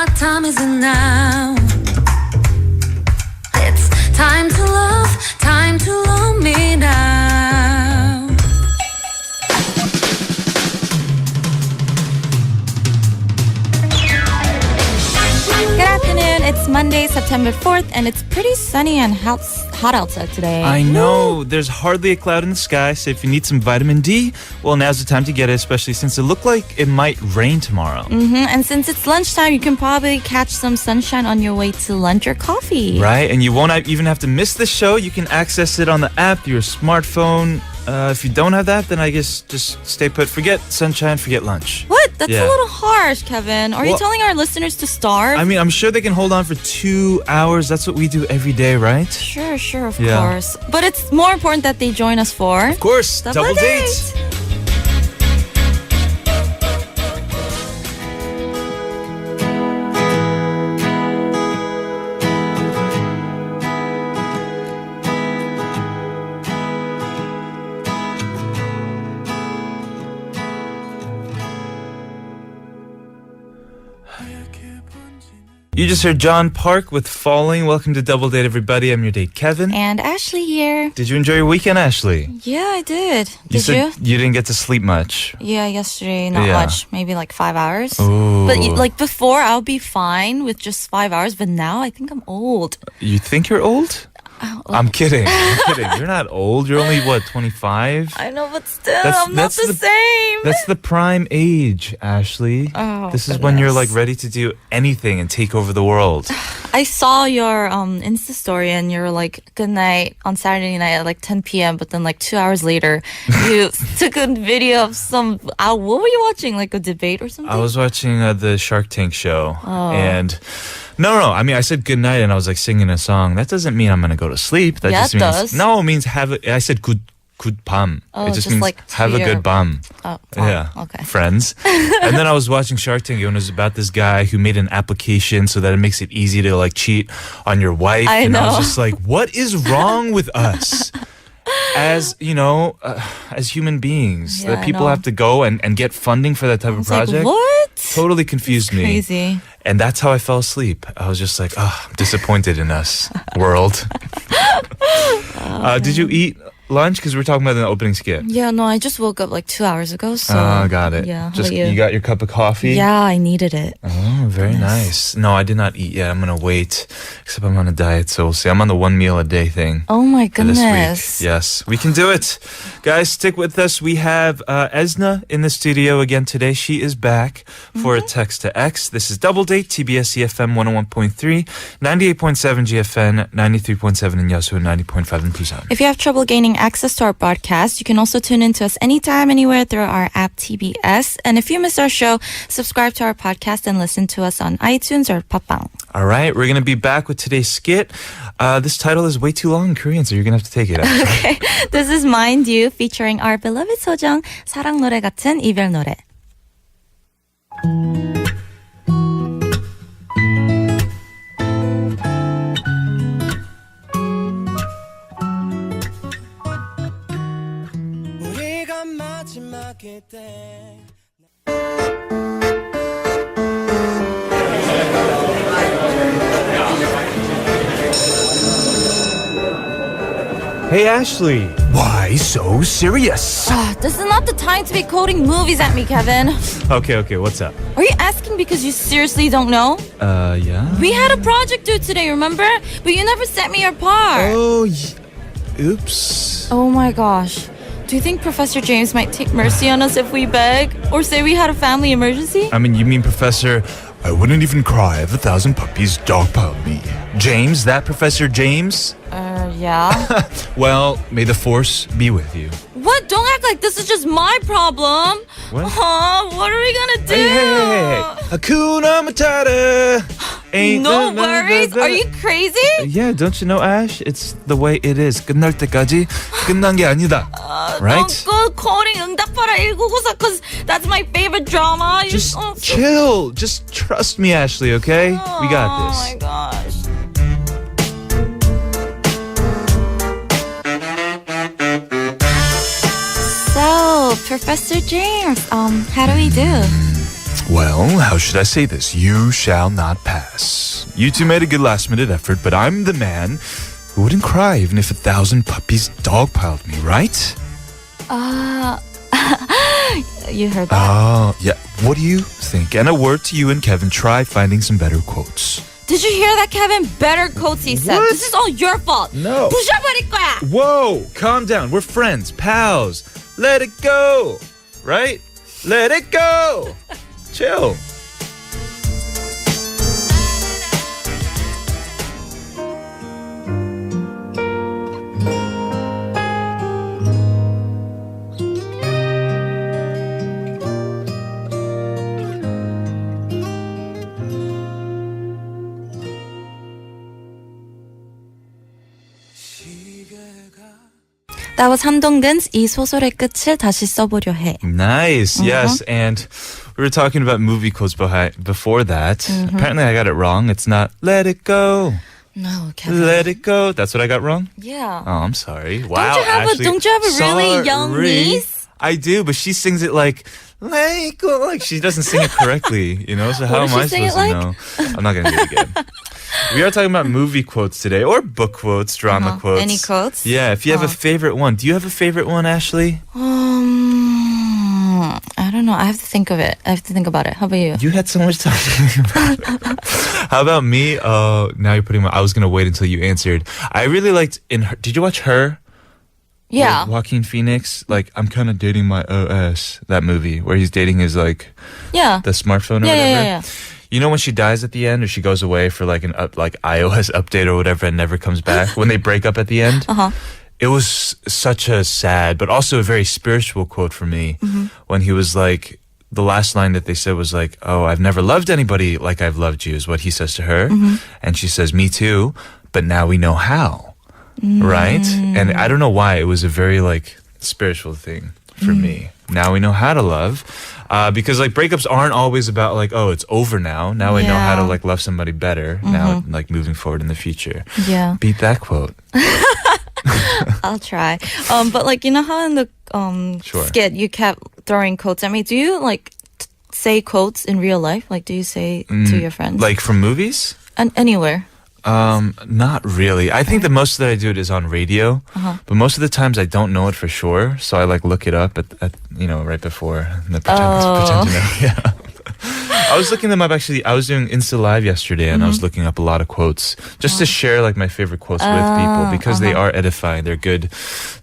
what time is it now? It's time to love me now. Good afternoon. It's Monday, September 4th, and it's pretty sunny and hot outside today. I know. There's hardly a cloud in the sky, so if you need some vitamin D, well, now's the time to get it, especially since it looked like it might rain tomorrow. And since it's lunchtime, you can probably catch some sunshine on your way to lunch or coffee. Right? And you won't even have to miss the show. You can access it on the app through your smartphone. If you don't have that, then I guess just stay put. Forget sunshine, forget lunch. What? That's Yeah. a little harsh, Kevin. Are you telling our listeners to starve? I mean, I'm sure they can hold on for 2 hours. That's what we do every day, right? Sure, of Yeah. course. But it's more important that they join us for... Of course, double date. You just heard John Park with Falling. Welcome to Double Date, everybody. I'm your date, Kevin. And Ashley here. Did you enjoy your weekend, Ashley? Yeah, I did. You Did said you? you didn't get to sleep much. Yeah, yesterday, not Yeah. much. Maybe like 5 hours. Ooh. But like before, I'll be fine with just 5 hours. But now I think I'm old. You think you're old? I'm kidding. You're not old. You're only, what, 25? I know, but still, That's- I'm not that's the same. That's the prime age, Ashley. Oh, this is when you're like goodness. ready to do anything and take over the world. I saw your Insta story and you were like, good night on Saturday night at like 10 p.m. But then like 2 hours later, you took a video of some, what were you watching? Like a debate or something? I was watching the Shark Tank show, Oh. and no. I mean, I said good night, and I was like singing a song. That doesn't mean I'm gonna go to sleep. That Yeah, just it means does. no. It means have. I said good 밤. Oh, it just just means like have a to good your- 밤. Oh, Yeah, okay. friends. And then I was watching Shark Tank, and it was about this guy who made an application so that it makes it easy to like cheat on your wife. I and I was know. just like, what is wrong with us? As you know, as human beings, Yeah, that I people know. have to go and get funding for that type of It's like, project. what? Totally confused me. Crazy. And that's how I fell asleep. I was just like, oh, I'm disappointed in us, world. Did you eat lunch? Because we were talking about the opening skit. Yeah, no, I just woke up like 2 hours ago. So Got it. Yeah, how Just about you? you got your cup of coffee? Yeah, I needed it. Oh, very nice. No, I did not eat yet. I'm going to wait. Except I'm on a diet, so we'll see. I'm on the 1 meal a day thing. Oh my For this goodness. week. Yes, we can do it. Guys, stick with us. We have Esna in the studio again today. She is back for a text to X. This is Double Date, TBS EFM 101.3, 98.7 GFN, 93.7 in Yeosu, and 90.5 in Busan. If you have trouble gaining access to our broadcast, you can also tune in to us anytime, anywhere through our app TBS. And if you miss our show, subscribe to our podcast and listen to us on iTunes or Papang. All right, we're going to be back with today's skit. This title is way too long in Korean, so you're going to have to take it. Okay, this is Mind You featuring our beloved 소정, 사랑 노래 같은 이별 노래. 우리가 마지막일 때 Hey, Ashley. Why so serious? This is not the time to be quoting movies at me, Kevin. Okay, what's up? Are you asking because you seriously don't know? Yeah? We had a project due today, remember? But you never sent me your part. Oh, oops. Oh my gosh. Do you think Professor James might take mercy on us if we beg? Or say we had a family emergency? I mean, you mean Professor... I wouldn't even cry if 1,000 puppies dogpiled me. James? That Professor James? Yeah. Well, may the force be with you. What? Don't act like this is just my problem. What? What are we gonna do? Hey. Hakuna Matata. Ain't No worries. Are you crazy? Yeah, don't you know, Ash? It's the way it is. 끝날 때까지 끝난 게 아니다. Right? Don't go quoting 응답하라 1994 because that's my favorite drama. You Just chill. Just trust me, Ashley, okay? We got Oh this. my gosh. So, Professor James, how do we do? Well, how should I say this? You shall not pass. You two made a good last-minute effort, but I'm the man who wouldn't cry even if 1,000 puppies dogpiled me, right? You heard that? Oh, yeah. What do you think? And a word to you and Kevin, try finding some better quotes. Did you hear that, Kevin? Better quotes he said. What? This is all your fault. No. 부셔버릴 거야. Whoa, calm down. We're friends, pals. Let it go, right? Let it go. Chill. That was 한동근's 이 소설의 끝을 다시 써보려 해. Nice. Yes. And we were talking about movie quotes before that. Apparently I got it wrong. It's not let it go. No, Kevin. Let it go. That's what I got wrong? Yeah. Oh, I'm sorry. Wow. Don't you have a really young sorry. niece? I do, but she sings it like let it go. Like she doesn't sing it correctly, you know? So how What am I does she sing supposed it to know? I'm not going to do it again. We are talking about movie quotes today, or book quotes, drama quotes. Any quotes? Yeah, if you have a favorite one. Do you have a favorite one, Ashley? I don't know. I have to think of it. I have to think about it. How about you? You had so much time to think about it. How about me? Now you're putting I was going to wait until you answered. I really liked did you watch Her? Yeah. With Joaquin Phoenix? Like, I'm kind of dating my OS, that movie, where he's dating his, like, Yeah. the smartphone or whatever. Yeah. You know when she dies at the end, or she goes away for like an iOS update or whatever and never comes back? When they break up at the end? It was such a sad, but also a very spiritual quote for me. When he was like, the last line that they said was like, oh, I've never loved anybody like I've loved you, is what he says to her. And she says, me too, but now we know how. Right? And I don't know why, it was a very like spiritual thing for me. Now we know how to love. Because like breakups aren't always about like, oh, it's over now. Now I know how to like love somebody better. Now like moving forward in the future. Yeah. Beat that quote. I'll try. But like, you know how in the Sure. skit you kept throwing quotes at me? Do you like say quotes in real life? Like, do you say to your friends? Like from movies? Anywhere. Not really. I think that most that I do it is on radio, but most of the times I don't know it for sure. So I like look it up at right before and then pretend to know. Yeah. I was looking them up actually. I was doing Insta Live yesterday and I was looking up a lot of quotes just to share like my favorite quotes with people because they are edifying. They're good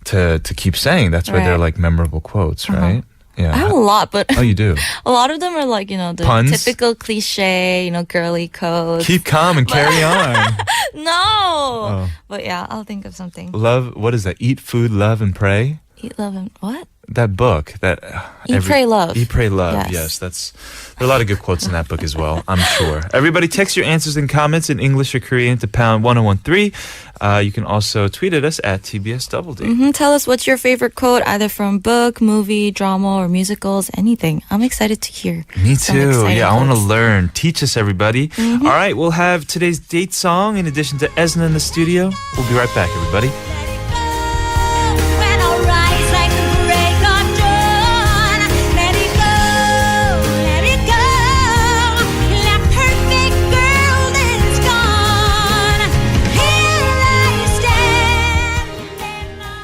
to keep saying. That's why they're Right. like memorable quotes, right? Yeah. I have a lot, but Oh, you do? a lot of them are like, the Puns? typical cliche, girly codes. Keep calm and carry on. No! But yeah, I'll think of something. Love, what is that? Eat, food, love, and pray? Eat, love, and what? That book that Eat, Pray, Love. Eat, Pray, Love. Yes. There are a lot of good quotes in that book as well, I'm sure. Everybody text your answers and comments in English or Korean to pound 1013. You can also tweet at us at TBS Double D. Tell us what's your favorite quote, either from book, movie, drama, or musicals, anything. I'm excited to hear. Me some too. exciting Yeah, I want to quotes. learn. Teach us, everybody. All right, we'll have today's date song in addition to Esna in the studio. We'll be right back, everybody. When I rise like the break of dawn, let it go, let it go. That perfect girl is gone. Here I stand in my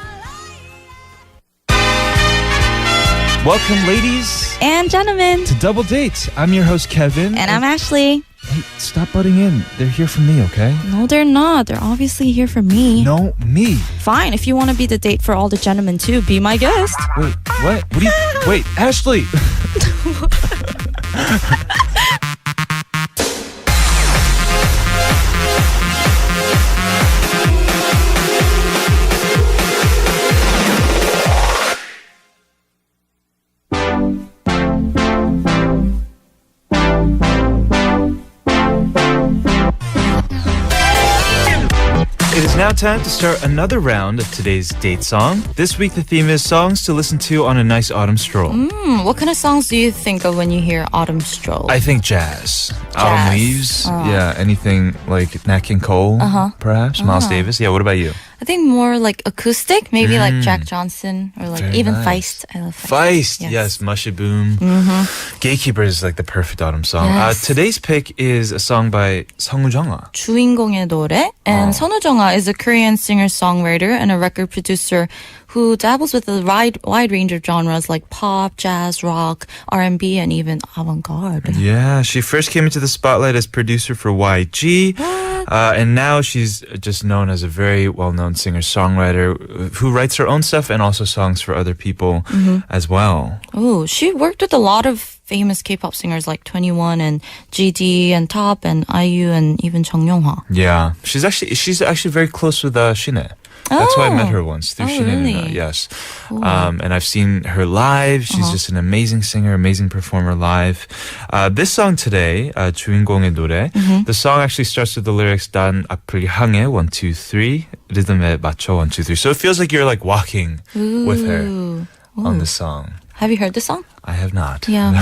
life. Welcome, ladies, And gentlemen. to Double Date. I'm your host, Kevin. And I'm Ashley. Hey, stop butting in. They're here for me, okay? No, they're not. They're obviously here for me. No, me. Fine, if you want to be the date for all the gentlemen too, be my guest. Wait, what? What do you... Wait, Ashley! It is now time to start another round of today's date song. This week the theme is songs to listen to on a nice autumn stroll. What kind of songs do you think of when you hear Autumn Stroll? I think jazz. Autumn leaves. Yeah, anything like Nat King Cole, perhaps. Miles Davis. Yeah, what about you? I think more like acoustic, maybe like Jack Johnson or like Very even nice. Feist. I love Feist, yes, Mushy Boom. Gatekeeper is like the perfect autumn song. Yes. Today's pick is a song by Sung Jung-ah. 주인공의 노래. And 선우 정아 is a Korean singer-songwriter and a record producer who dabbles with a wide range of genres like pop, jazz, rock, R&B, and even avant-garde. Yeah, she first came into the spotlight as producer for YG. And now she's just known as a very well-known singer-songwriter who writes her own stuff and also songs for other people as well. Oh, she worked with a lot of famous K-pop singers like 21 and GD and Top and IU and even Jung Yong-hwa. Yeah, she's actually very close with Shine. That's why I met her once through Shine. really? Yes. And I've seen her live. She's just an amazing singer, amazing performer live. This song today, 주인공의 노래, the song actually starts with the lyrics 난 앞을 향해 1, 2, 3 리듬에 맞춰 1, 2, 3. So it feels like you're like walking with her on the song. Have you heard the song? I have not. Yeah.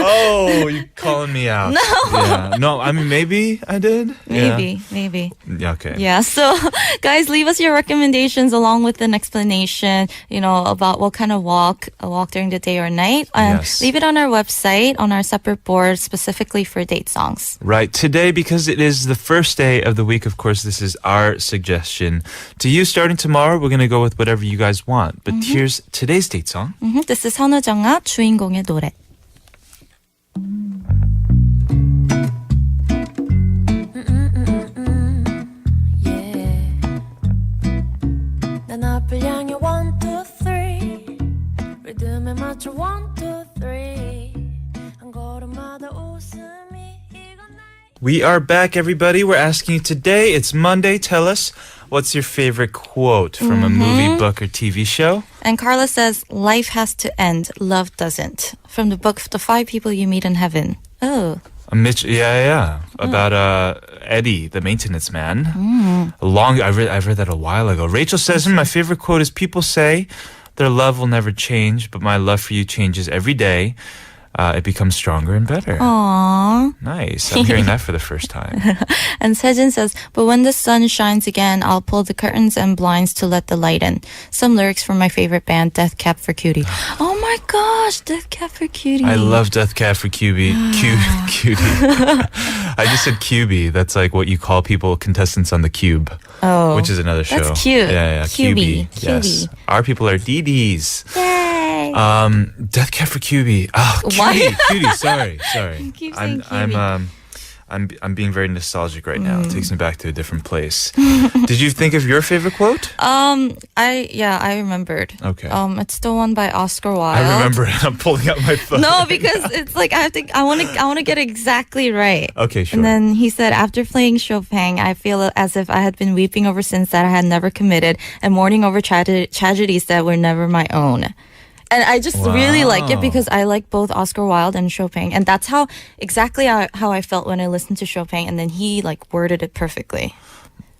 Oh, you're calling me out. No. Yeah. No, I mean, maybe I did. Maybe. Yeah, okay. Yeah, so guys, leave us your recommendations along with an explanation, about what kind of walk during the day or night. Yes. Leave it on our website, on our separate board, specifically for date songs. Right. Today, because it is the first day of the week, of course, this is our suggestion to you. Starting tomorrow, we're going to go with whatever you guys want. But here's today's date song. This is 선우 정아 주인공의 노래. 난 앞을 향해 1, 2, 3 리듬에 맞춰 1, 2, 3 한 걸음마다 웃음이 We are back, everybody. We're asking you today. It's Monday. Tell us, what's your favorite quote from a movie, book, or TV show? And Carla says, life has to end, love doesn't. From the book, The 5 People You Meet in Heaven. Oh. Yeah. About Eddie, the maintenance man. I've read that a while ago. Rachel says, my favorite quote is, people say their love will never change, but my love for you changes every day. It becomes stronger and better. Aww. Nice. I'm hearing that for the first time. And Sejin says, but when the sun shines again, I'll pull the curtains and blinds to let the light in. Some lyrics from my favorite band, Death Cab for Cutie. Oh my gosh, Death Cab for Cutie. I love Death Cab for Cutie. Cutie. I just said QB. That's like what you call people, contestants on The Cube. Oh. Which is another show. That's cute. Yeah. QB. Yes. Our people are DDs. Yay. Death Cab for Cutie. Oh, Why? Cutie. Sorry. You keep saying I'm being very nostalgic right now. It takes me back to a different place. Did you think of your favorite quote? I remembered. Okay. It's the one by Oscar Wilde. I remember it. I'm pulling out my phone. No, because it's like I want to get it exactly right. Okay, sure. And then he said, after playing Chopin, I feel as if I had been weeping over sins that I had never committed and mourning over tragedies that were never my own. And I just really like it because I like both Oscar Wilde and Chopin. And that's exactly how I felt when I listened to Chopin. And then he worded it perfectly.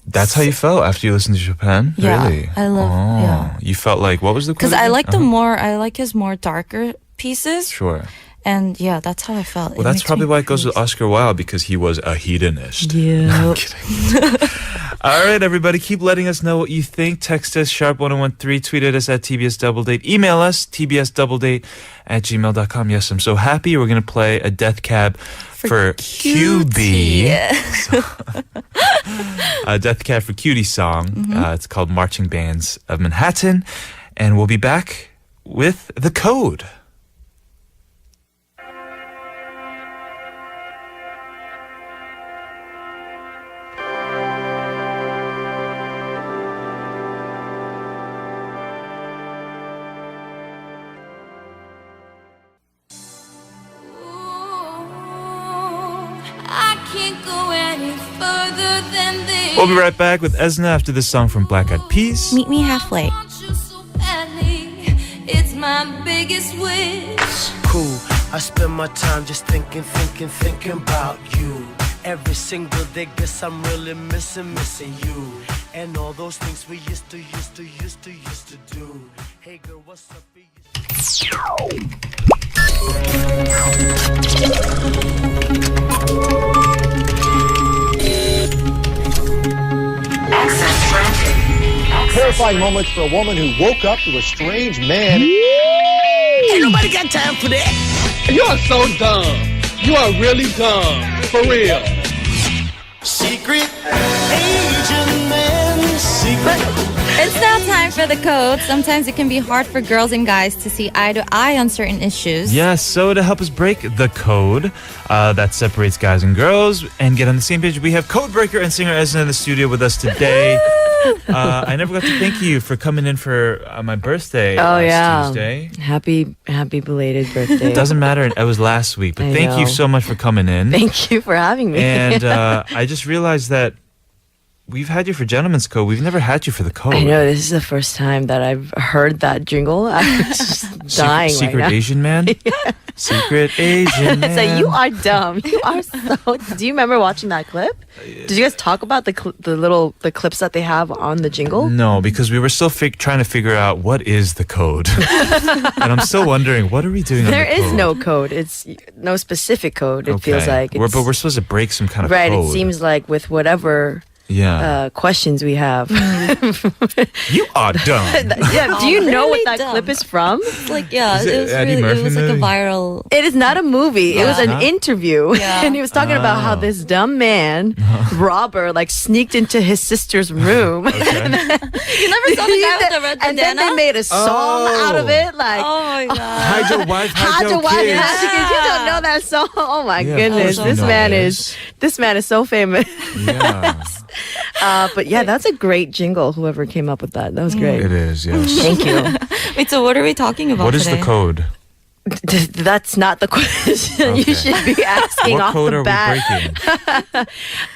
That's how you felt after you listened to Chopin? Yeah, Really? I love, You felt like, what was the quote? Because I again? like I like his more darker pieces. Sure. And yeah, that's how I felt. Well, that's probably why it goes with Oscar Wilde, because he was a hedonist. Yeah. No, I'm kidding. All right, everybody, keep letting us know what you think. Text us, sharp1013, tweet at us at TBS Doubledate, email us, tbsdoubledate@gmail.com. Yes, I'm so happy. We're going to play a Death Cab for QB. A Death Cab for Cutie song. It's called Marching Bands of Manhattan. And we'll be back with The Code. I can't go any further than this. We'll be right back with Esna after this song from Black Eyed Peas. Meet me halfway. I want you so badly. It's my biggest wish. Cool. I spend my time just thinking about you. Every single day, guess I'm really missing you. And all those things we used to do. Hey girl, what's up? terrifying moments for a woman who woke up to a strange man. Ain't nobody got time for that. You are so dumb. You are really dumb. For real. Secret Asian man, secret. It's now time for the code. Sometimes it can be hard for girls and guys to see eye to eye on certain issues. Yes, so to help us break the code that separates guys and girls and get on the same page, we have Codebreaker and singer Esna in the studio with us today. I never got to thank you for coming in for my birthday last Tuesday. Happy belated birthday. It doesn't matter, it was last week, but I thank you know. so much for coming in. Thank you for having me. And I just realized that we've had you for Gentleman's Code. We've never had you for the code. I know, this is the first time that I've heard that jingle. I'm just dying Secret right now. Asian man? Secret Asian man. So you are dumb. You are so. Do you remember watching that clip? Did you guys talk about the clips that they have on the jingle? No, because we were still trying to figure out what is the code. And I'm still wondering, what are we doing There on the code? is no code. It's no specific code. It feels like. But we're supposed to break some kind of right. code. It seems like with whatever questions we have. You are dumb. Yeah. Do you know what really that dumb. clip is from? It's like, yeah, Is it it was Eddie really, Murphy it was like a movie? viral. It is not a movie. It was an Huh? interview. Yeah. And he was talking about how this dumb man, robber, like sneaked into his sister's room. You never saw the guy with the red and then bandana? they made a song out of it. Like, Oh my god. Hide your wife, hide hide your your wife, kids. hide your kids. You don't know that song. Oh my Yeah, of goodness. course we This know man this. is so famous. Yeah, But yeah, that's a great jingle, whoever came up with that. That was great. it is, yes. Thank you. Wait, so what are we talking about What is today? the code? That's not the question Okay. you should be asking What off code the are bat. we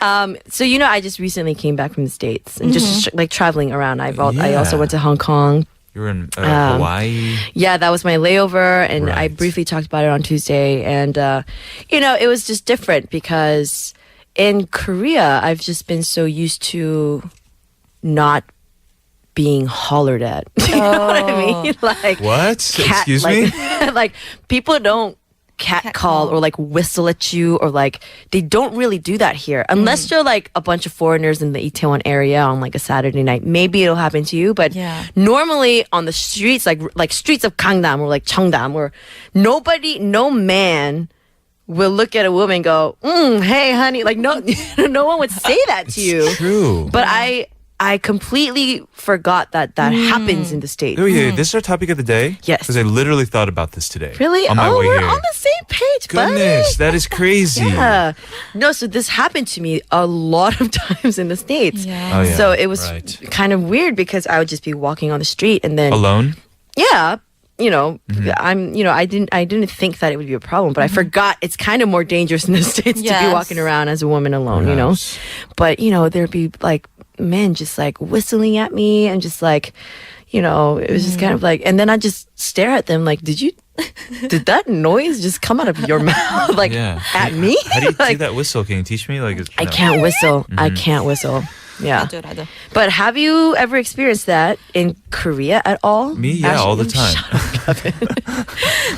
breaking? So I just recently came back from the States and just like traveling around. I also Yeah. went to Hong Kong. You were in Hawaii. Yeah, that was my layover, and I Right. briefly talked about it on Tuesday. And it was just different because in Korea, I've just been so used to not being hollered at. You know what I mean? Like What? cat- Excuse like, me? like people don't catcall or like whistle at you, or like they don't really do that here unless you're like a bunch of foreigners in the Itaewon area on like a Saturday night. Maybe it'll happen to you, but Yeah. normally on the streets, like streets of Gangnam or like Cheongdam, or no man will look at a woman and go, "Hey, honey," like no, no one would say that to you. True. But I completely forgot that happens in the States. Oh, yeah, this is our topic of the day? Yes. Because I literally thought about this today. Really? On my Oh, way we're here. on the same page, Goodness, buddy. that is crazy. Yeah. No, so this happened to me a lot of times in the States. Yeah. Oh, yeah. So it was Right. kind of weird because I would just be walking on the street and then Alone? yeah, Mm-hmm. I didn't think that it would be a problem, but I forgot it's kind of more dangerous in the States to be Yes. walking around as a woman alone, Yes. But there'd be like men just like whistling at me and just like, it was just kind of like, and then I just stare at them like, did that noise just come out of your mouth like Yeah. at me? How do you do Like, that whistle? Can you teach me? Like, I can't whistle. I Mm-hmm. can't whistle. Yeah. I But have you ever experienced that in Korea at all? Me? Yeah, all the time.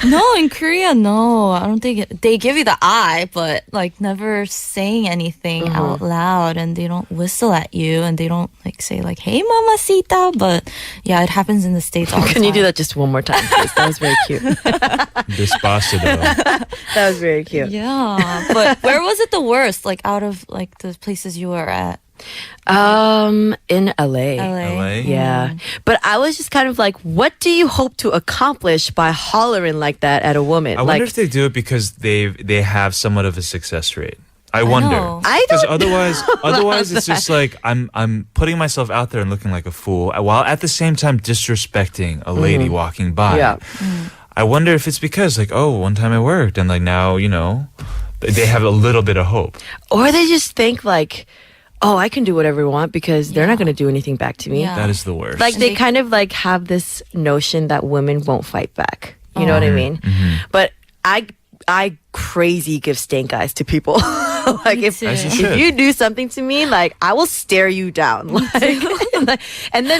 No, in Korea, no. I don't think they give you the eye, but like never saying anything out loud, and they don't whistle at you, and they don't like say like "Hey, mamacita." But yeah, it happens in the States all the Can time. you do that just one more time, please? That was very cute. Despacito. That was very cute. Yeah, but where was it the worst? Like out of like the places you were at, In LA. LA? Yeah. But I was just kind of like, what do you hope to accomplish by hollering like that at a woman? I like, wonder if they do it because they have somewhat of a success rate. I wonder. know. I Because don't otherwise it's just like I'm putting myself out there and looking like a fool while at the same time disrespecting a lady walking by. Yeah. I wonder if it's because like, oh, one time I worked and like now, they have a little bit of hope. or they just think like, oh, I can do whatever I want because they're not going to do anything back to me. Yeah. That is the worst. Like And they they- kind of like have this notion that women won't fight back. You know what I mean? But I crazy give stank eyes to people. like if too. As you should. you do something to me, like I will stare you down. Like,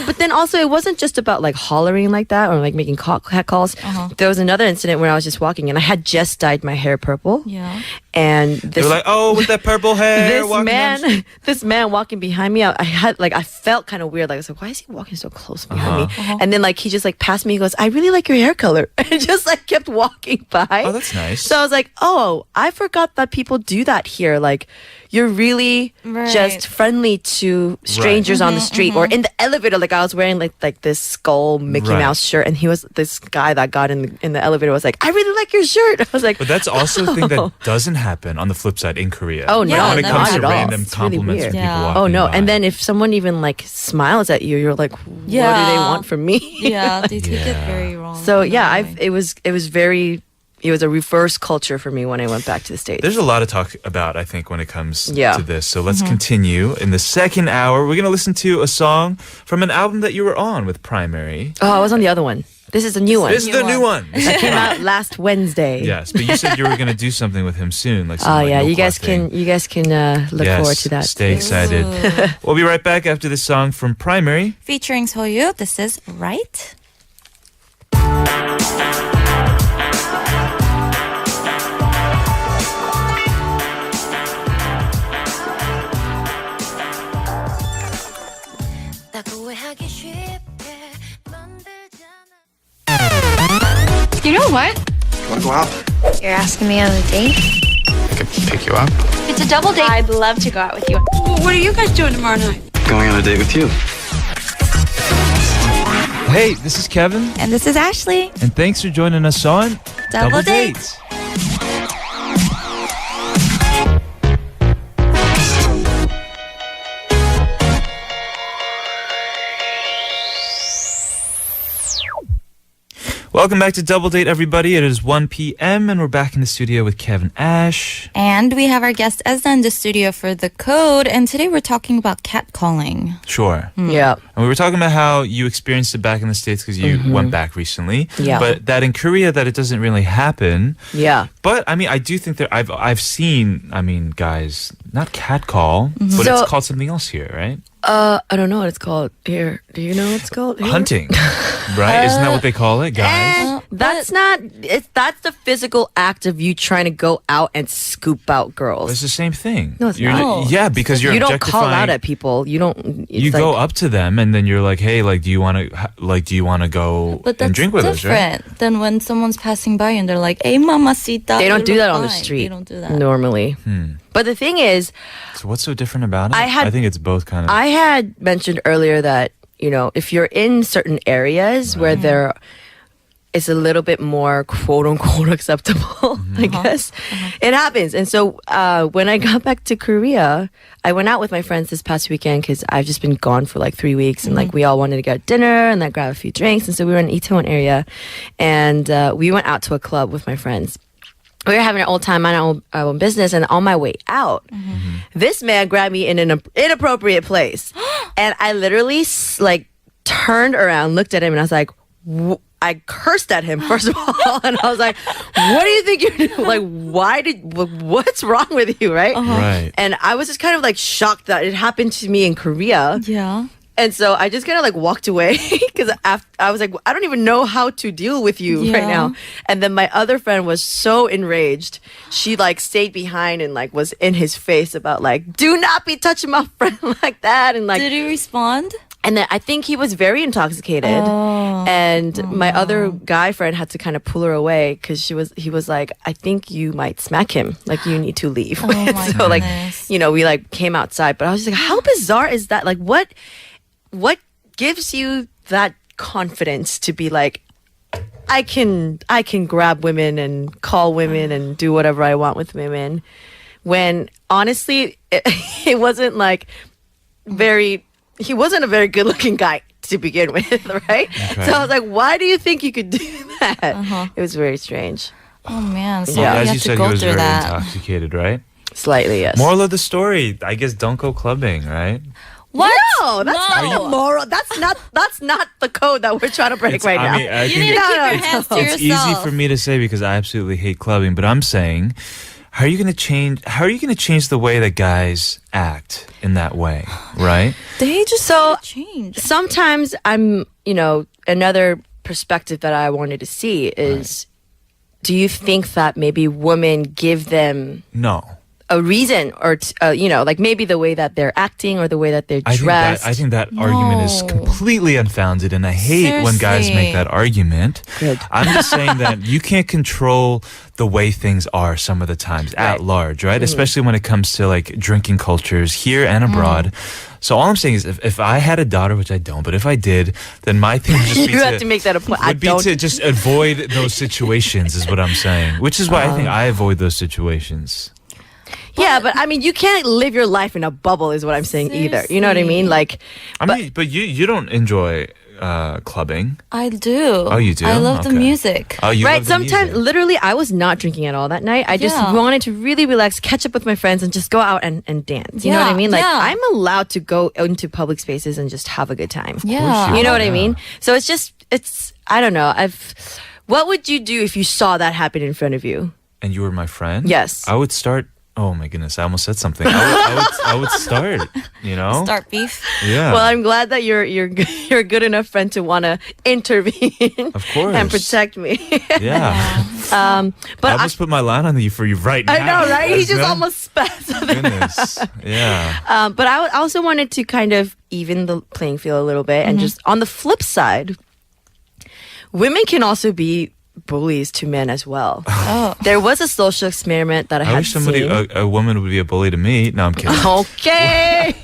but then also it wasn't just about like hollering like that or like making cat calls. There was another incident where I was just walking and I had just dyed my hair purple. Yeah. And They this were like, oh, with that purple hair. this man walking behind me, I felt kind of weird. Like I was like, why is he walking so close behind me? And then like he just like passed me. He goes, I really like your hair color, and just like kept walking by. Oh, that's nice. So I was like, oh, I forgot that people do that here. Like, you're really Right. just friendly to strangers on the street or in the elevator. Like I was wearing like this skull Mickey Right. Mouse shirt, and this guy that got in the elevator was like, I really like your shirt. I was like, But that's also a thing that doesn't happen on the flip side in Korea. Oh, no, when it not comes to at all. random It's really compliments weird. from people Yeah. walking oh no. by. And then if someone even like smiles at you, you're like, what do they Yeah. want from me? Yeah, they take it Yeah. very wrong. So yeah, Anyway. it was a reverse culture for me when I went back to the States. there's a lot to talk about, I think, when it comes Yeah. to this. So let's continue. In the second hour, we're going to listen to a song from an album that you were on with Primary. Oh, I was on the other one. This is a new one. This is the new one. That came out last Wednesday. Yes, but you said you were going to do something with him soon. Like some, Oh like, yeah, no you guys thing. can look Yes, forward to that. Stay excited. We'll be right back after this song from Primary. Featuring Soyu, this is Right. You know what? Want to go out? You're asking me on a date? I could pick you up. It's a double date. I'd love to go out with you. What are you guys doing tomorrow night? Going on a date with you. Hey, this is Kevin, And this is Ashley. and thanks for joining us on Double Date. Dates. Welcome back to Double Date, everybody. It is 1 p.m. and we're back in the studio with Kevin Ash. And we have our guest Ezna in the studio for the code. And today we're talking about catcalling. Sure. Yeah. And we were talking about how you experienced it back in the States because you went back recently. Yeah. But that in Korea that it doesn't really happen. Yeah. But I mean, I do think that I've seen, I mean, guys, not catcall, but So- it's called something else here, right? I don't know what it's called here. Do you know what it's called? Here? Hunting, right? Isn't that what they call it, guys? That's that's the physical act of you trying to go out and scoop out girls. It's the same thing. No, it's You're- not. Yeah, because you're You don't objectifying. call out at people. You don't. You go up to them and then you're like, hey, like, do you want to go But that's and drink with us, right? different than when someone's passing by and they're like, hey, mamacita. They don't you do look that on the fine." street. They don't do that. normally. But the thing is, So what's so different about it? I think it's both kind of. I had mentioned earlier that, you know, if you're in certain areas where there is a little bit more quote unquote acceptable, I guess, it happens. And so when I got back to Korea, I went out with my friends this past weekend because I've just been gone for like 3 weeks and like we all wanted to get dinner and then grab a few drinks. And so we were in Itaewon area and we went out to a club with my friends. We were having an old time, mind our own business, and on my way out, this man grabbed me in an inappropriate place, and I literally like turned around, looked at him, and I was like, I cursed at him first of all, and I was like, "What do you think you're doing? Like, what's wrong with you, right?" Right. And I was just kind of like shocked that it happened to me in Korea. Yeah. And so I just kind of like walked away because I was like, I don't even know how to deal with you right Yeah. now. And then my other friend was so enraged. She like stayed behind and like was in his face about like, do not be touching my friend like that. And like, Did he respond? and then I think he was very intoxicated. And my other guy friend had to kind of pull her away because he was like, I think you might smack him. Like you need to leave. Oh my so like, goodness. you know, we like came outside, but I was just like, how bizarre is that? Like what gives you that confidence to be like, I can grab women and call women and do whatever I want with women, when honestly it wasn't like he wasn't a very good looking guy to begin with, right? Okay. So I was like, why do you think you could do that? It was very strange. Oh, man. So Yeah, you as have you to said, go he was through very that. intoxicated, right? Slightly, yes. Moral of the story, I guess, don't go clubbing, right? What? No, that's not the moral. That's not the code that we're trying to break right now. I mean, I You think need to keep your it's- hands to it's yourself. easy for me to say because I absolutely hate clubbing, but I'm saying, how are you going to change the way that guys act in that way, right? They just So- change. Sometimes another perspective that I wanted to see is, do you think that maybe women give them No. a reason, or like maybe the way that they're acting or the way that they're dressed? I think that argument is No. completely unfounded, and I hate when guys Seriously. make that argument. Good. I'm just saying that you can't control the way things are some of the times at large, right? Especially when it comes to like drinking cultures here and abroad. So all I'm saying is, if I had a daughter, which I don't, but if I did, then my thing would just be You have to make that a point. I would be don't. to just avoid those situations, is what I'm saying. Which is why I think I avoid those situations. Yeah, but I mean, you can't live your life in a bubble, is what I'm saying either. You know what I mean? Like, I mean, but you don't enjoy clubbing. I do. Oh, you do? I love the Okay. music. Oh, you right? love the Sometimes, music. literally, I was not drinking at all that night. I just Yeah. wanted to really relax, catch up with my friends, and just go out and dance. You know what I Yeah, mean? Like, yeah. I'm allowed to go into public spaces and just have a good time. Yeah. You know what I Yeah. mean? So I don't know. What would you do if you saw that happen in front of you? And you were my friend? Yes. I would start. Oh my goodness! I almost said something. I would start. You know. Start beef. Yeah. Well, I'm glad that you're you're a good enough friend to want to intervene Of course. and protect me. Yeah. But I almost put my line on you for you right now. I know, right? He just Isn't it? almost spat. Goodness. Yeah. But I also wanted to kind of even the playing field a little bit, and just on the flip side, women can also be bullies to men as well. There was a social experiment that I I had wish somebody, seen. a woman, would be a bully to me. No, I'm kidding. Okay,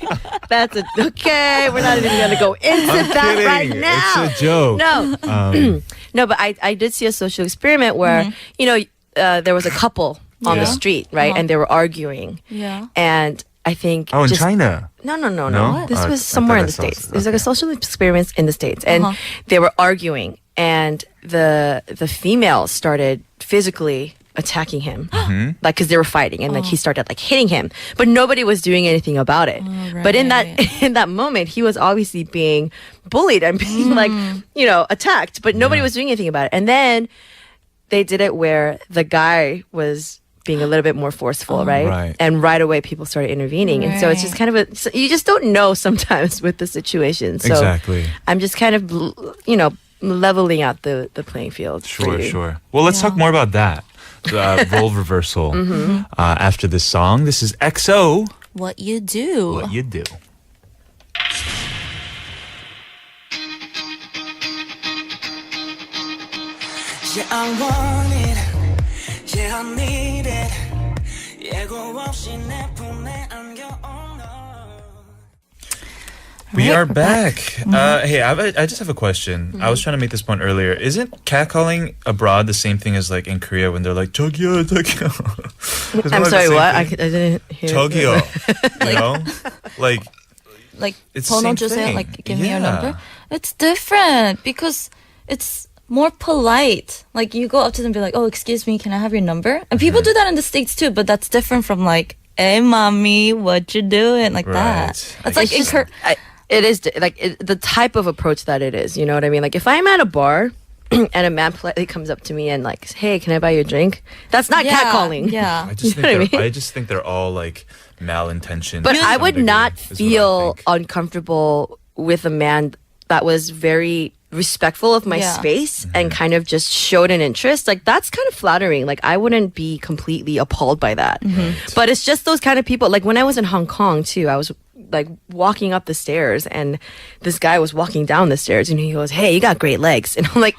okay. We're not even gonna go into I'm that kidding. right now. It's a joke. No, no, but I did see a social experiment where there was a couple on the Yeah. street, right, and they were arguing, Yeah. and I think Oh, in just, China. No. No? This Oh, was I somewhere in thought the I saw States. this. There's like a social experiment in the States, and they were arguing, and the female started physically attacking him, like because they were fighting, and like he started like hitting him, but nobody was doing anything about it. But in that moment, he was obviously being bullied and being like attacked, but nobody was doing anything about it. And then they did it where the guy was being a little bit more forceful, right? Right. And right away people started intervening. And so it's just kind of you just don't know sometimes with the situation. So Exactly. I'm just kind of, leveling out the playing field. for you. Sure. Well, let's talk more about that. Role reversal after this song. This is EXO. What you do. What you do. Yeah, I want it. Yeah, I need it. 예고 없이 내 품에 안겨. Oh no. We are back. Hey, I just have a question. I was trying to make this point earlier. Isn't catcalling abroad the same thing as like in Korea when they're like 저기요, 저기요? Isn't I'm that the sorry, same what? thing? I didn't hear. 저기요. You know? Like, Like, It's the 번호 same 주세요, thing. like, give me your Yeah. number. It's different because it's more polite. Like, you go up to them and be like, oh, excuse me, can I have your number? And people Mm-hmm. do that in the States too, but that's different from like, hey, mommy, what you doing? Like that. Right. It's like, It is the type of approach that it is. You know what I mean? Like if I'm at a bar and a man politely comes up to me and like, hey, can I buy you a drink? That's not yeah, catcalling. Yeah. I just You know what I think mean? I just think they're all like malintentioned. But to I some would degree, not is what I feel think. uncomfortable with a man that was very respectful of my Yeah. space Mm-hmm. and kind of just showed an interest. Like that's kind of flattering. Like I wouldn't be completely appalled by that. Mm-hmm. But it's just those kind of people. Like when I was in Hong Kong too, I was like walking up the stairs and this guy was walking down the stairs and he goes, hey, you got great legs. And I'm like,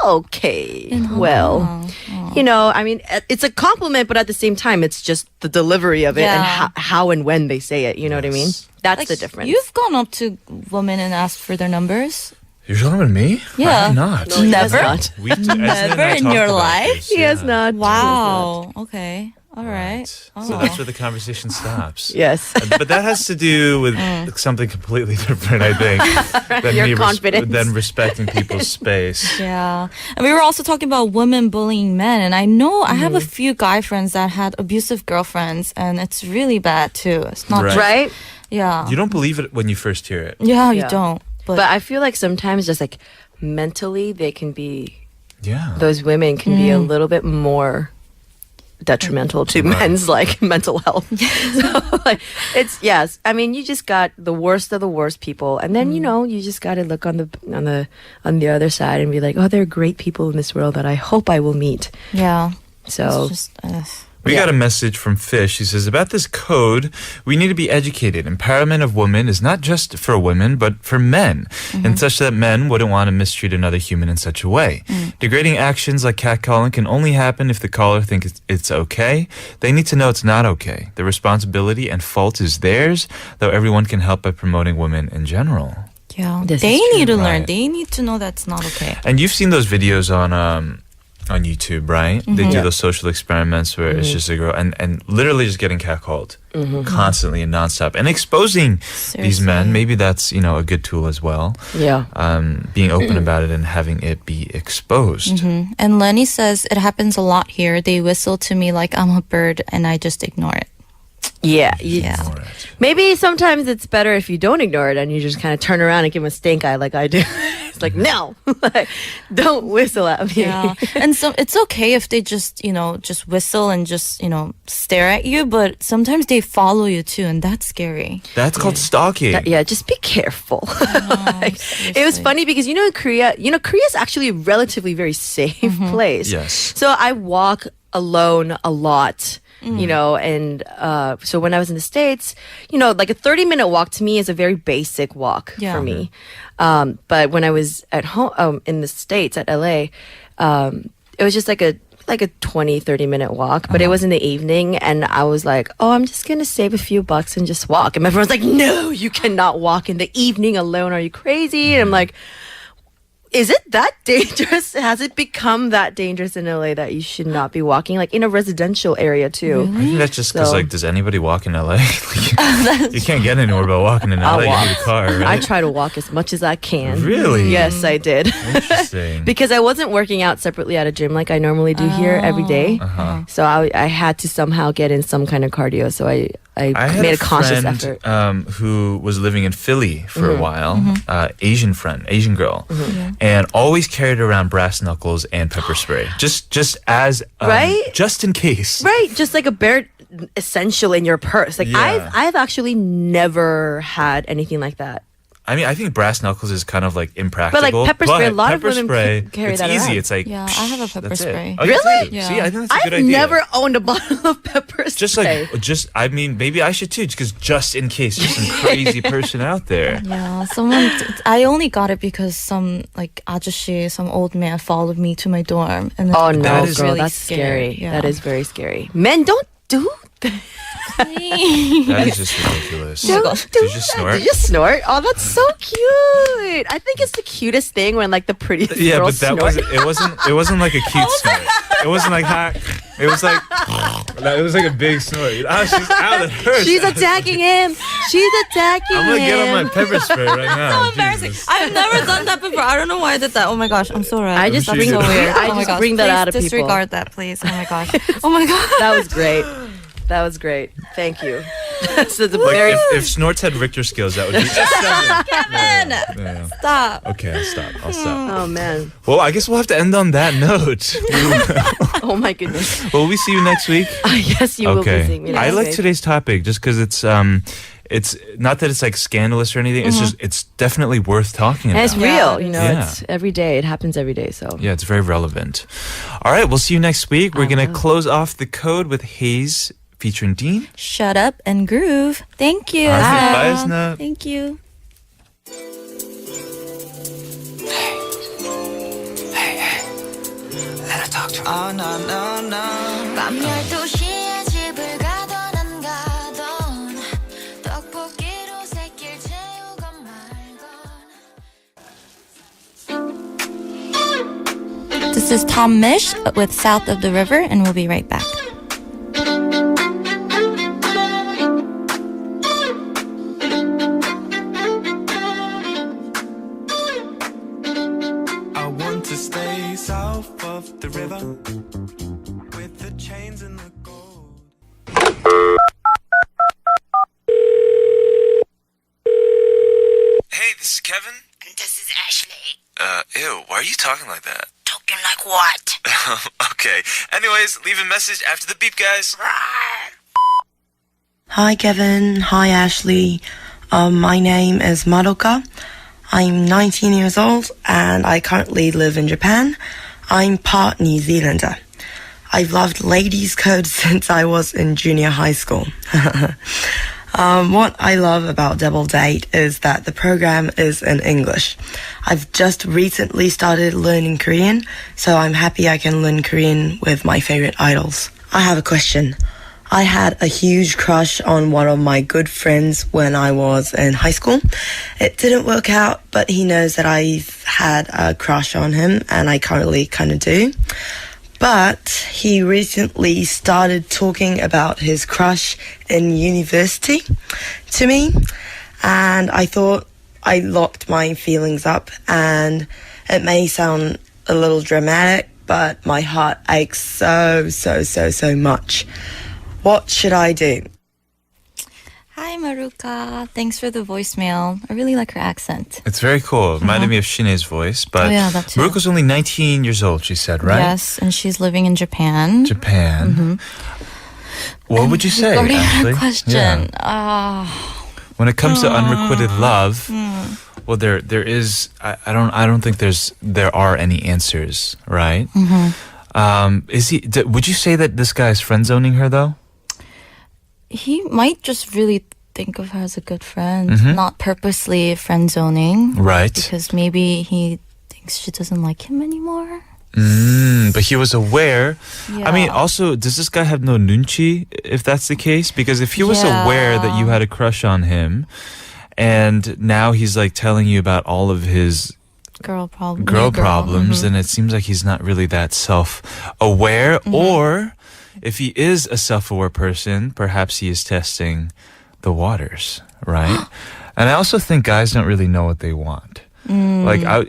okay, well, I mean, it's a compliment, but at the same time, it's just the delivery of it and Yeah. how and when they say it. You know what I mean? Yes. That's Like, the difference. You've gone up to women and asked for their numbers? You're talking about me? I Yeah. have not. No, he has Never? not. We Never in your life? He has not. Wow. Okay. All right. So that's where the conversation stops. Yes. But that has to do with something completely different, I think, than Your me confidence. than respecting people's space. Yeah. And we were also talking about women bullying men. And I know I have a Mm-hmm. few guy friends that had abusive girlfriends, and it's really bad too. It's not Right. Right? Yeah. You don't believe it when you first hear it. Yeah, you Yeah. don't. But, But I feel like sometimes just like mentally, they can be, Yeah. those women can be a little bit more detrimental to men's like mental health. So like, it's yes. I mean, you just got the worst of the worst people, and then you just got to look on the other side and be like, oh, there are great people in this world that I hope I will meet. Yeah. So It's just, We got a message from Fish. He says, about this code, we need to be educated. Empowerment of women is not just for women, but for men, and such that men wouldn't want to mistreat another human in such a way. Degrading actions like catcalling can only happen if the caller thinks it's okay. They need to know it's not okay. The responsibility and fault is theirs, though everyone can help by promoting women in general. yeah. This They is true. need to learn. Right. They need to know that's not okay. And you've seen those videos on YouTube, right? They do those social experiments where it's just a girl and literally just getting catcalled constantly and nonstop and exposing these men. Seriously. Maybe that's, a good tool as well. yeah. Being open about it and having it be exposed. And Lenny says it happens a lot here. They whistle to me like I'm a bird and I just ignore it. Yeah. Yeah. Maybe sometimes it's better if you don't ignore it and you just kind of turn around and give them a stink eye like I do. It's like, no, like, don't whistle at me. Yeah. And so it's okay if they just, just whistle and just, stare at you, but sometimes they follow you too, and that's scary. That's called stalking. Yeah, just be careful. Like, it was funny because in Korea, Korea is actually a relatively very safe place. Yes. So I walk alone a lot. And so when I was in the States, like a 30-minute walk to me is a very basic walk Yeah. for me. But when I was at home in the States at LA, it was just like a 20, 30-minute walk, but it was in the evening, and I was like, oh, I'm just gonna save a few bucks and just walk. And everyone's like, no, you cannot walk in the evening alone. Are you crazy? And I'm like, is it that dangerous? Has it become that dangerous in LA that you should not be walking, like in a residential area too? I think that's just because, So- does anybody walk in LA? You can't get anywhere by walking in LA. I'll You walk. need a car, right? I try to walk as much as I can. Really? Yes, I did. Interesting. Because I wasn't working out separately at a gym like I normally do here every day. Uh-huh. So I had to somehow get in some kind of cardio. So I I had made a a conscious friend effort. who was living in Philly for a while, Asian girl, Mm-hmm. and always carried around brass knuckles and pepper spray, just as Right? just in case. Right, just like a bare essential in your purse. Like Yeah. I've actually never had anything like that. I mean, I think brass knuckles is kind of like impractical. pepper spray, a lot of pepper women spray, carry it's that easy. around. It's like Yeah, I have a pepper that's it. spray. Oh, you Really? do? Yeah. See, I think that's a good I've idea. never owned a bottle of pepper Just spray. I mean, maybe I should too, because just in case there's some crazy person out there. Yeah, I only got it because some 아저씨, some old man followed me to my dorm. And Oh I no, was is girl, really that's scared. scary. Yeah. That is very scary. Men don't do that. That is just ridiculous. Don't do Did you just that. snort? Did you snort? Oh, that's so cute. I think it's the cutest thing when like the prettiest Yeah, girl but that snort. it wasn't like a cute snort. It wasn't like ha. It was like it was like a big snort. Oh, she's out. It hurts. She's attacking him. She's attacking I'm gonna him. get on my pepper spray right now. so embarrassing. Jesus. I've never done that before. I don't know why I did that. Oh my gosh, I'm so red. I just That's bring- so weird. I oh my just gosh, bring that please out of people. disregard that, please. Oh my gosh. Oh my god. That was great. That was great. Thank you. So the Like very if snorts had Richter scales, that would be just Kevin, yeah. stop. Okay, I'll stop. I'll stop. oh man. Well, I guess we'll have to end on that note. Oh my goodness. Will we see you next week? Yes, you will be Okay. seeing me. I next like week. today's topic just because it's not that it's like scandalous or anything. It's just it's definitely worth talking And about. it's real, you know. Yeah. It's every day. It happens every day. So Yeah, it's very relevant. All right, we'll see you next week. We're gonna close off the code with Haze featuring Dean. Shut up and groove. Thank you. All right, bye, Isna. Isna. Thank you. 밤 12시에 집을 가던 안 가던 떡볶이로 새끼를 채우건 말건 This is Tom Mish with South of the River, and we'll be right back. I want to stay south of the river with the chains and the gold. Hey, this is Kevin. This is Ashley. Ew, why are you talking like that? Talking like what? Okay. Anyways, leave a message after the beep, guys. Hi Kevin, hi Ashley. My name is Madoka. I'm 19 years old and I currently live in Japan. I'm part New Zealander. I've loved Ladies Code since I was in junior high school. What I love about Double Date is that the program is in English. I've just recently started learning Korean, so I'm happy I can learn Korean with my favorite idols. I have a question. I had a huge crush on one of my good friends when I was in high school. It didn't work out, but he knows that I've had a crush on him, and I currently kind of do. But he recently started talking about his crush in university to me, and I thought I locked my feelings up, and it may sound a little dramatic, but my heart aches so much. What should I do? Hi, Maruka. Thanks for the voicemail. I really like her accent. It's very cool. Reminded me of Shine's voice. But Oh, yeah, that too. Maruka's only 19 years old, she said, right? Yes, and she's living in Japan. Japan. What would you say, Regarding Ashley? her question, When it comes to unrequited love, well, there is. I don't think there are any answers, right? Is he? Would you say that this guy is friend zoning her though? he might just really think of her as a good friend, not purposely friend zoning. Right. Because maybe he thinks she doesn't like him anymore. But he was aware. Yeah. I mean, also, does this guy have no nunchi, if that's the case? Because if he was aware that you had a crush on him, and now he's like telling you about all of his girl problems, then it seems like he's not really that self-aware. Or if he is a self-aware person, perhaps he is testing the waters, right? And I also think guys don't really know what they want. Maruka,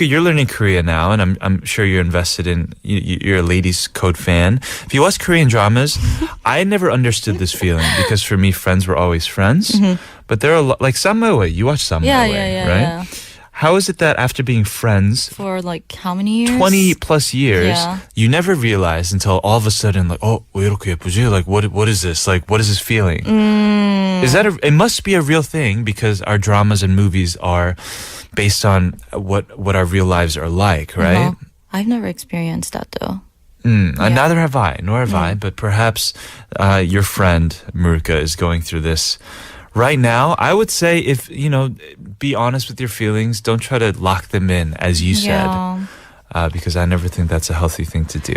you're learning Korea now, and I'm sure you're invested in. You're a Ladies Code fan. If you watch Korean dramas, I never understood this feeling because for me, friends were always friends. But there are like Samhae. You watch Samhae, right? Yeah. How is it that after being friends For like how many years? 20 plus years, Yeah. you never realize until all of a sudden, like, oh, 왜 이렇게 예쁘지? Like, what is this? Like, what is this feeling? Is that it must be a real thing because our dramas and movies are based on what our real lives are like, right? I've never experienced that though. Neither have I, nor have I, but perhaps your friend Maruka is going through this right now. I would say be honest with your feelings. Don't try to lock them in, as you said, because I never think that's a healthy thing to do.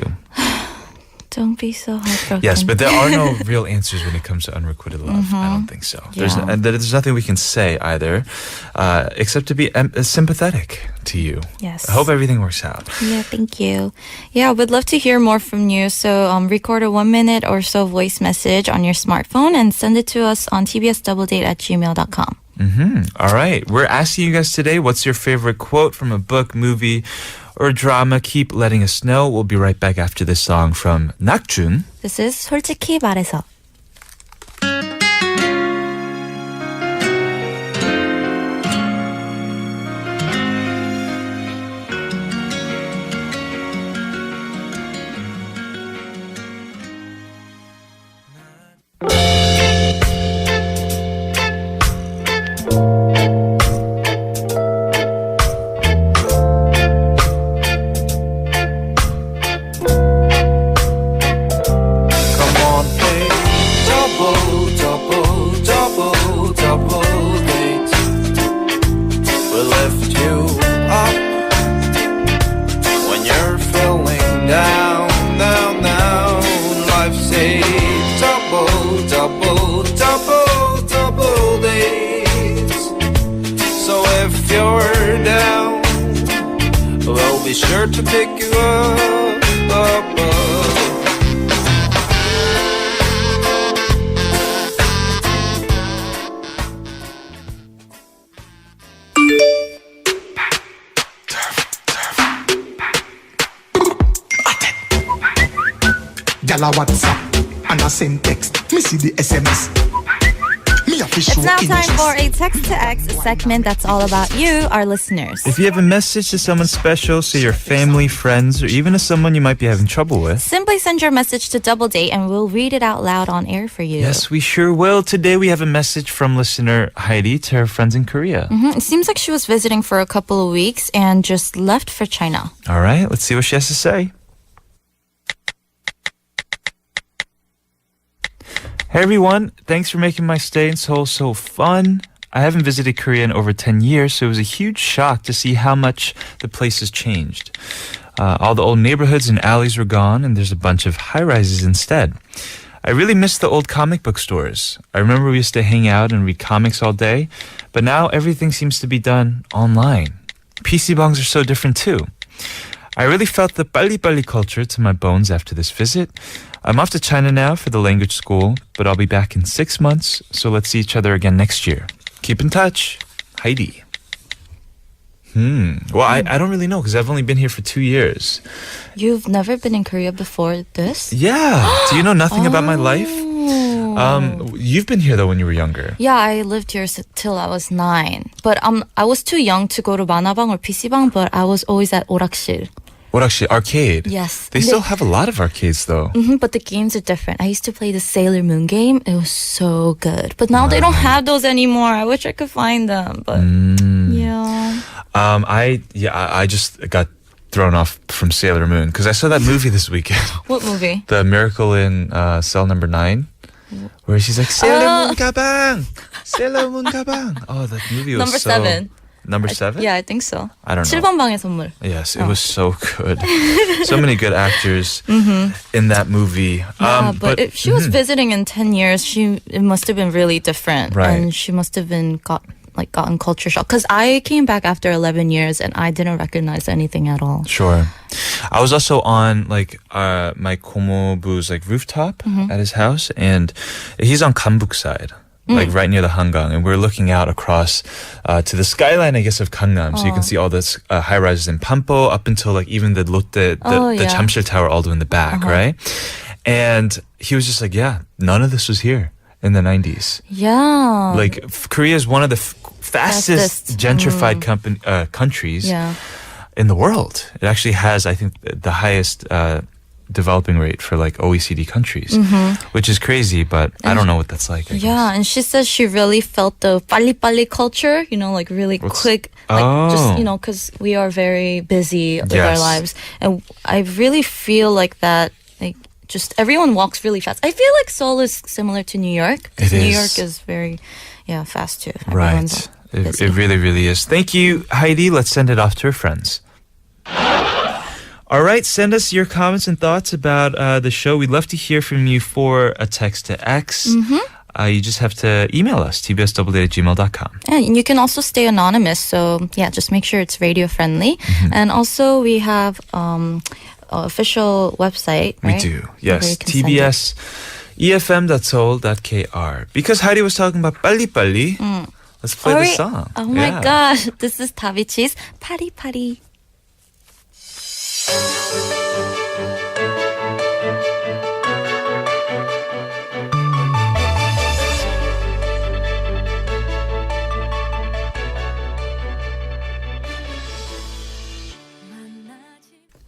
Don't be so heartbroken. Yes, but there are no real answers when it comes to unrequited love. I don't think so. There's nothing we can say either, except to be sympathetic to you. Yes. I hope everything works out. Yeah, thank you. Yeah, we'd love to hear more from you. So record a 1 minute or so voice message on your smartphone and send it to us on tbsdoubledate@gmail.com. All right. We're asking you guys today, what's your favorite quote from a book, movie, or drama? Keep letting us know. We'll be right back after this song from Nakjun. This is 솔직히 말해서. Be sure to pick you up. Gala WhatsApp and I send text. Me see the SMS. Me have It's now time for a Text to X, a segment that's all about you, our listeners. If you have a message to someone special, say your family, friends, or even to someone you might be having trouble with, Simply send your message to Double Date and we'll read it out loud on air for you. yes, we sure will. Today we have a message from listener Heidi to her friends in Korea. It seems like she was visiting for a couple of weeks and just left for China. All right, let's see what she has to say. Hey everyone, thanks for making my stay in Seoul so fun. I haven't visited Korea in over 10 years, so it was a huge shock to see how much the place has changed. All the old neighborhoods and alleys were gone, and there's a bunch of high-rises instead. I really miss the old comic book stores. I remember we used to hang out and read comics all day, but now everything seems to be done online. PC bangs are so different too. I really felt the 빨리빨리 culture to my bones after this visit. I'm off to China now for the language school, but I'll be back in 6 months, so let's see each other again next year. Keep in touch. Heidi. Well, I don't really know because I've only been here for 2 years. You've never been in Korea before this? Yeah. Do you know nothing about my life? You've been here though when you were younger. Yeah, I lived here till I was 9. But I was too young to go to 만화방 or PC방, but I was always at 오락실. What actually? Arcade? Yes. They still have a lot of arcades though. But the games are different. I used to play the Sailor Moon game. It was so good. But now they don't have those anymore. I wish I could find them. But yeah. I just got thrown off from Sailor Moon because I saw that movie this weekend. What movie? The Miracle in Cell Number 9. Where she's like, Sailor Moon Gabang! Sailor Moon Gabang! Oh, that movie was Number 7. Number 7? Yeah, I think so. I don't know. 7번 방의 선물. Yes, it was so good. So many good actors in that movie. Yeah, but if she was visiting in 10 years, it must have been really different. Right. And she must have been gotten culture shock. Because I came back after 11 years and I didn't recognize anything at all. Sure. I was also on my Komobu's rooftop at his house, and he's on Gangbuk side. Right near the Hangang, and we're looking out across to the skyline, I guess, of Gangnam. So you can see all this high rises in Pampo up until even the Lotte, the Jamsil Tower all the way in the back, right? And he was just like, yeah, none of this was here in the 90s. Yeah. Korea is one of the fastest gentrified countries in the world. It actually has, I think, the highest developing rate for OECD countries, which is crazy, but I don't know what that's like. I guess. And she says she really felt the 빨리빨리 culture, really quick, just, because we are very busy with our lives. And I really feel like that, just everyone walks really fast. I feel like Seoul is similar to New York. It New is. York is very, fast too. Right. It really, really is. Thank you, Heidi. Let's send it off to her friends. All right, send us your comments and thoughts about the show. We'd love to hear from you for a text to X. You just have to email us, tbsdoubledate@gmail.com. And you can also stay anonymous, so just make sure it's radio friendly. And also we have official website, right? We do, yes. TBS efm.seoul.kr. Because Heidi was talking about 빨리빨리, let's play the song. Oh my gosh, this is Davichi's Party Party.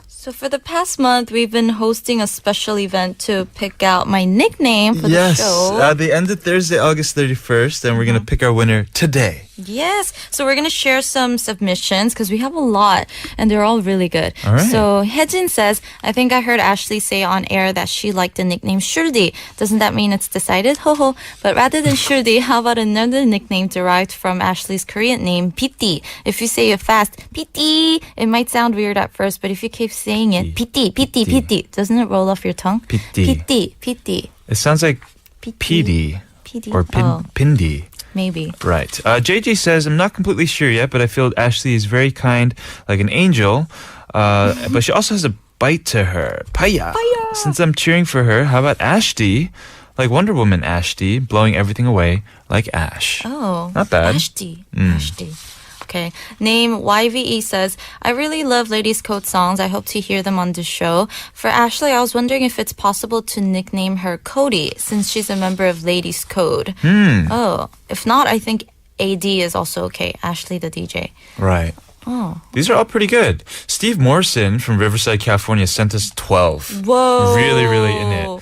So for the past month, we've been hosting a special event to pick out my nickname for the show. Yes, they ended Thursday, August 31st, and we're going to pick our winner today. Yes, so we're going to share some submissions because we have a lot and they're all really good. All right. So Hejin says, I think I heard Ashley say on air that she liked the nickname Shurdi. Doesn't that mean it's decided? Ho ho. But rather than Shurdi, how about another nickname derived from Ashley's Korean name, Piti? If you say it fast, Piti, it might sound weird at first, but if you keep saying it, Piti, Piti, Piti, doesn't it roll off your tongue? Piti. Piti, Piti. It sounds like PD or Pindi. Maybe. Right. JJ says, I'm not completely sure yet, but I feel Ashley is very kind, like an angel. But she also has a bite to her. Paya. Since I'm cheering for her, how about Ashti? Like Wonder Woman Ashti, blowing everything away like ash. Oh. Not bad. Ashti. Ashti. Okay. Name YVE says, I really love Ladies Code songs. I hope to hear them on the show. For Ashley, I was wondering if it's possible to nickname her Cody since she's a member of Ladies Code. Oh, if not, I think AD is also okay. Ashley the DJ. Right. Oh. These are all pretty good. Steve Morrison from Riverside, California sent us 12. Whoa. Really, really in it.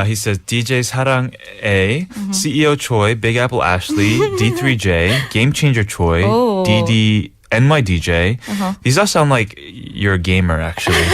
He says DJ Sarang A, CEO Choi, Big Apple Ashley, D3J, Game Changer Choi, Oh. DD NYDJ. These all sound like you're a gamer, actually.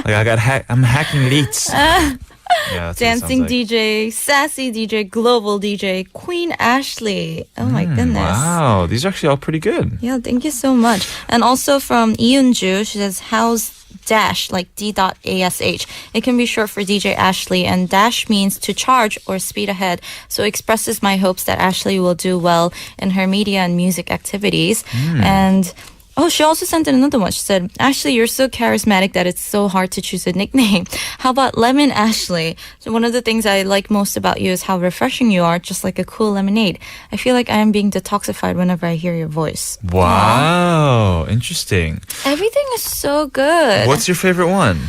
Like I'm hacking leads. Yeah, that's what it Dancing sounds like. DJ, Sassy DJ, Global DJ, Queen Ashley. Oh my goodness. Wow, these are actually all pretty good. Yeah, thank you so much. And also from Iunju, she says, how's Dash, like D.ASH. It can be short for DJ Ashley, and Dash means to charge or speed ahead. So it expresses my hopes that Ashley will do well in her media and music activities. And oh, she also sent in another one. She said, Ashley, you're so charismatic that it's so hard to choose a nickname. How about Lemon Ashley? So one of the things I like most about you is how refreshing you are, just like a cool lemonade. I feel like I am being detoxified whenever I hear your voice. Wow, interesting. Everything is so good. What's your favorite one?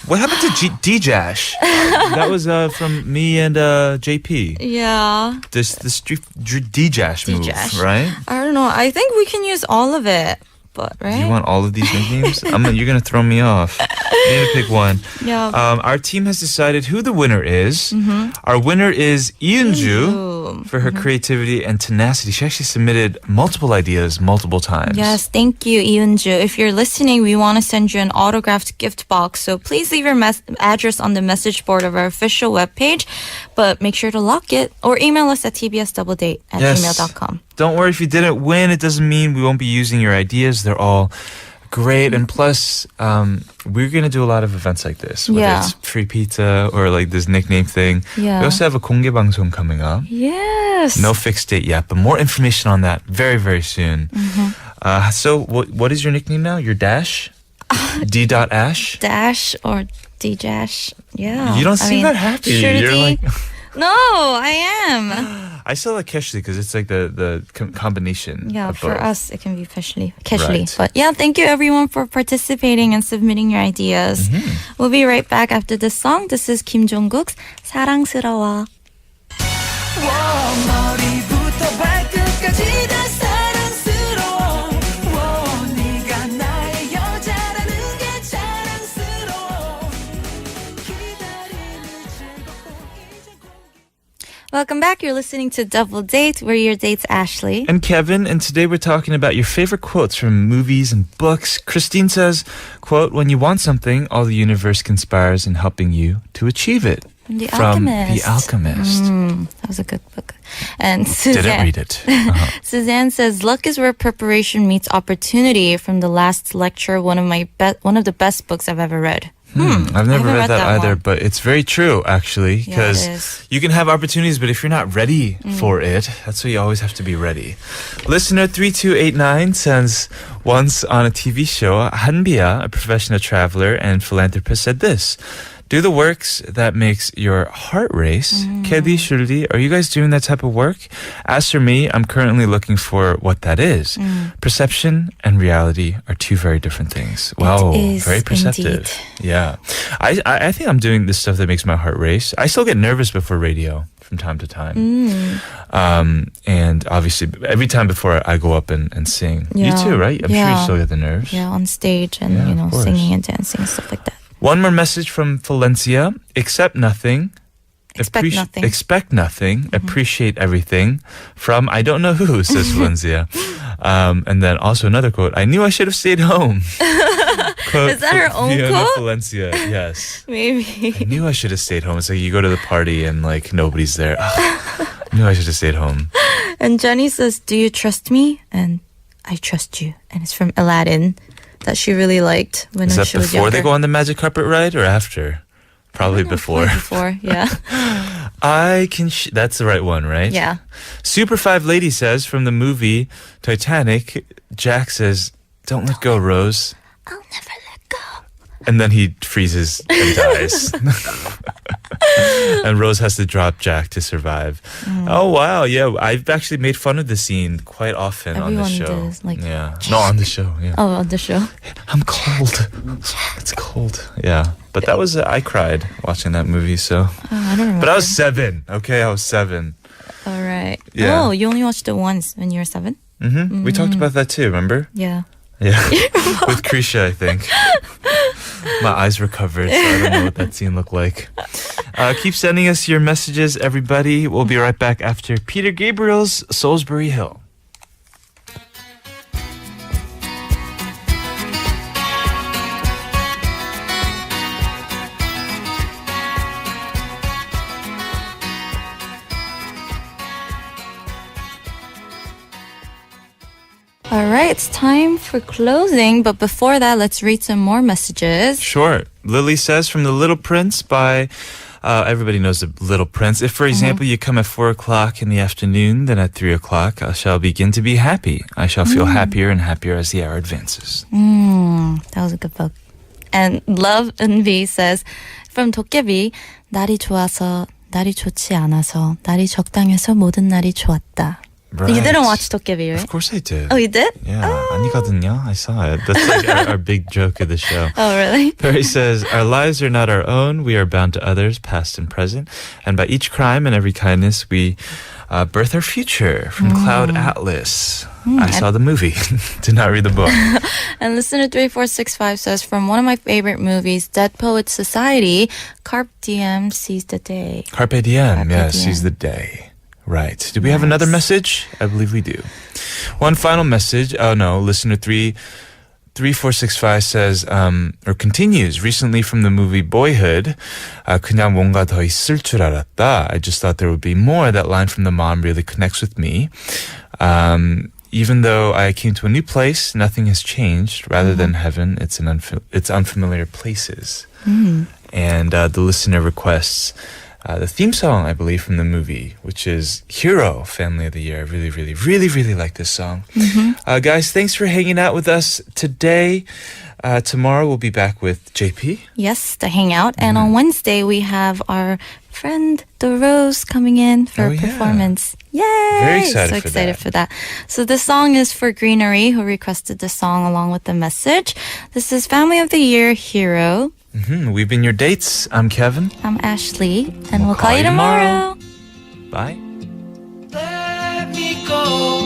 What happened to D-Jash? That was from me and JP. Yeah. The street D-Jash move, D-Jash. right? I don't know. I think we can use all of it. But, right? You want all of these nicknames? You're going to throw me off. You need to pick one. Yeah. Our team has decided who the winner is. Our winner is Iunju for her creativity and tenacity. She actually submitted multiple ideas multiple times. Yes, thank you, Iunju. If you're listening, we want to send you an autographed gift box. So please leave your address on the message board of our official webpage. But make sure to lock it or email us at tbsdoubledate@gmail.com. Don't worry if you didn't win. It doesn't mean we won't be using your ideas. They're all great. And plus, we're going to do a lot of events like this. Whether Yeah. it's free pizza or like this nickname thing. Yeah. We also have a 공개 방송 coming up. Yes. No fixed date yet, but more information on that very, very soon. So what is your nickname now? Your Dash? D.Ash? Dash or D-Jash. Yeah. You don't seem that happy. Sure You're like... No, I am. I still like Keshli because it's like the combination. Yeah, of for both. us, it can be Keshli. Right. But yeah, thank you everyone for participating and submitting your ideas. We'll be right back after this song. This is Kim Jong-kook's 사랑스러워. 머리부터 발끝까지 다 사랑스러워 네가 나의 여자라는 게 자랑스러워 기다림을 즐겁고 이제 Welcome back. You're listening to Double Date. We're your dates, Ashley. And Kevin, and today we're talking about your favorite quotes from movies and books. Christine says, quote, when you want something, all the universe conspires in helping you to achieve it. From The From Alchemist. The Alchemist. That was a good book. And Suzanne, Didn't read it. Suzanne says, luck is where preparation meets opportunity. From the last lecture, one of the best books I've ever read. I've never read that either, one. but it's very true, actually, Yeah, it because is. you can have opportunities, but if you're not ready for it, that's why you always have to be ready. Listener 3289 sends, once on a TV show, Hanbia, a professional traveler and philanthropist, said this. Do the works that makes your heart race. Kedi, Shirley, are you guys doing that type of work? As for me, I'm currently looking for what that is. Perception and reality are two very different things. Wow, is very perceptive. indeed. Yeah. I think I'm doing this stuff that makes my heart race. I still get nervous before radio from time to time. And obviously, every time before I go up and sing. Yeah. You too, right? I'm sure you Yeah. still get the nerves. Yeah, on stage and, Yeah, of course. singing and dancing and stuff like that. One more message from Valencia. Accept nothing. Expect nothing. Expect nothing. Appreciate everything. From I don't know who, says Valencia. And then also another quote. I knew I should have stayed home. Quote, Is that her own Fiona quote? Valencia, yes. Maybe. I knew I should have stayed home. It's like you go to the party and like nobody's there. Ugh, I knew I should have stayed home. And Jenny says, do you trust me? And I trust you. And it's from Aladdin that she really liked when Is that she was before younger. they go on the magic carpet ride or after? Probably before. Before, yeah. I can. That's the right one, right? Yeah. Super 5 Lady says from the movie Titanic, Jack says, "Don't let go, Rose." I'll never let go. And then he freezes and dies. And Rose has to drop Jack to survive. Oh, wow. Yeah, I've actually made fun of the scene quite often on the show. Everyone does, like, yeah. No, on the show. Yeah. Oh, on the show. I'm cold. It's cold. Yeah. But that was, I cried watching that movie, so. Oh, I don't remember. But I was 7. Okay, I was 7. All right. Yeah. Oh, you only watched it once when you were 7? Mm-hmm. We talked about that too, remember? Yeah. Yeah. With Krisha, I think. My eyes were covered, so I don't know what that scene looked like. Keep sending us your messages, everybody. We'll be right back after Peter Gabriel's Salisbury Hill. All right, it's time for closing. But before that, let's read some more messages. Sure. Lily says from The Little Prince by... everybody knows The Little Prince. If, for example, you come at 4 o'clock in the afternoon, then at 3 o'clock, I shall begin to be happy. I shall feel happier and happier as the hour advances. That was a good book. And Love Envy says, from 도깨비, 날이 좋아서, 날이 좋지 않아서, 날이 적당해서 모든 날이 좋았다. Right. You didn't watch 도깨비, right? Of course I did. Oh, you did? Yeah, 아니거든요. I saw it. That's like our big joke of the show. Oh, really? Perry says, our lives are not our own. We are bound to others, past and present. And by each crime and every kindness, we birth our future. From Cloud Atlas. I saw the movie. Did not read the book. And listener 3465 says, from one of my favorite movies, Dead Poets Society, Carpe Diem sees the day. Carpe diem. Carpe Yeah, diem. seize the day. Right. Do we have another message? I believe we do. One final message. Oh, no. Listener 3465 says, or continues, recently from the movie Boyhood, 그냥 뭔가 더 있을 줄 알았다. I just thought there would be more. That line from the mom really connects with me. Even though I came to a new place, nothing has changed. Rather than heaven, it's unfamiliar places. And the listener requests the theme song, I believe, from the movie, which is Hero, Family of the Year. I really like this song. Guys, thanks for hanging out with us today. Tomorrow we'll be back with JP. Yes, the hangout. And on Wednesday, we have our friend, The Rose, coming in for a performance. Yay! Very excited so for excited that. for that. So this song is for Greenery, who requested the song along with the message. This is Family of the Year, Hero. We've been your dates. I'm Kevin. I'm Ashley, and we'll call you tomorrow. Bye. Let me go.